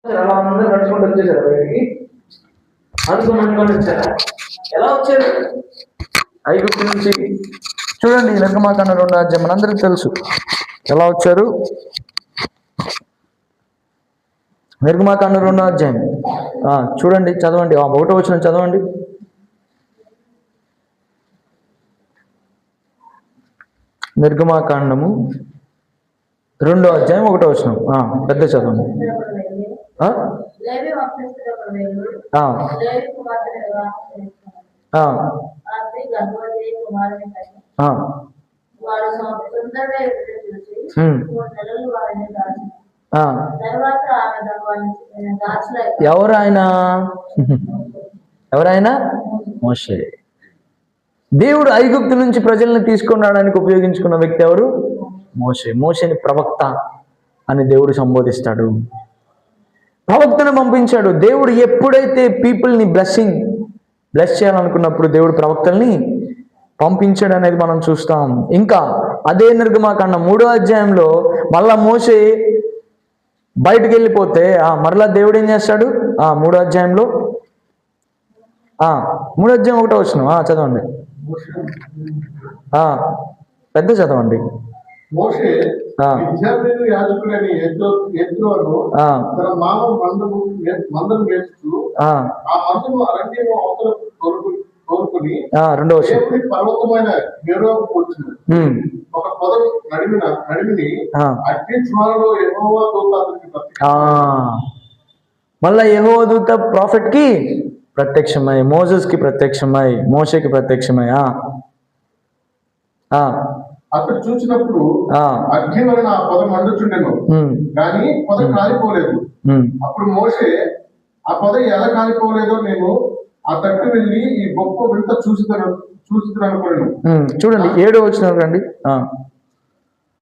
అలా అందరూ నడుచుకుంటూ వచ్చేసారు బయటికి. అనుకుని వచ్చారా? ఎలా వచ్చారు ఐగుప్తు నుంచి? చూడండి, నిర్గమాకాండం 2వ అధ్యాయం మనందరికీ తెలుసు ఎలా వచ్చారు. నిర్గమాకాండం 2వ అధ్యాయం చూడండి, చదవండి. 1వ వచనం చదవండి. నిర్గమాకాండము 2వ అధ్యాయం 1వ వచనం పెద్ద చదవండి. ఎవరైనా మోషే. దేవుడు ఐగుప్తు నుంచి ప్రజల్ని తీసుకొని రావడానికి ఉపయోగించుకున్న వ్యక్తి ఎవరు? మోషే. మోషేని ప్రవక్త అని దేవుడు సంబోధిస్తాడు. ప్రవక్తను పంపించాడు. దేవుడు ఎప్పుడైతే పీపుల్ని బ్లెస్ చేయాలనుకున్నప్పుడు దేవుడు ప్రవక్తల్ని పంపించాడు అనేది మనం చూస్తాం. ఇంకా అదే నిర్గమాకాండం 3వ అధ్యాయంలో మళ్ళా మోషే బయటకు వెళ్ళిపోతే మరలా దేవుడు ఏం చేస్తాడు? 3వ అధ్యాయంలో 3వ అధ్యాయం 1వ వచనం చదవండి. పెద్ద చదవండి. మోషే ఇశ్రాయేలు యాజకుడైన యెత్రోను తన మామ మందను మేపుతూ ఆ మందను అరణ్యము అవతల తోలుకొని 2వ వచనం దేవుని పర్వతమైన యెహోవాకు వచ్చింది. ఒక పొదను నడిమిని అగ్ని జ్వాలలో యెహోవా దూత అతనికి మళ్ళా యెహోవా దూత ప్రాఫెట్ కి ప్రత్యక్షమై, మోసెస్ కి ప్రత్యక్షమై, మోషేకి ప్రత్యక్షమై అతడు చూసినప్పుడు అగ్ని వలన ఆ పొద మండుచుండెను, కానీ పొద కాలిపోలేదు. అప్పుడు మోషే ఆ పొద ఎలా కాలిపోలేదో నేను ఆ తట్టు వెళ్ళి ఈ గొప్ప వింత చూసి అనుకోలేను. చూడండి 7వ వచనం రండి.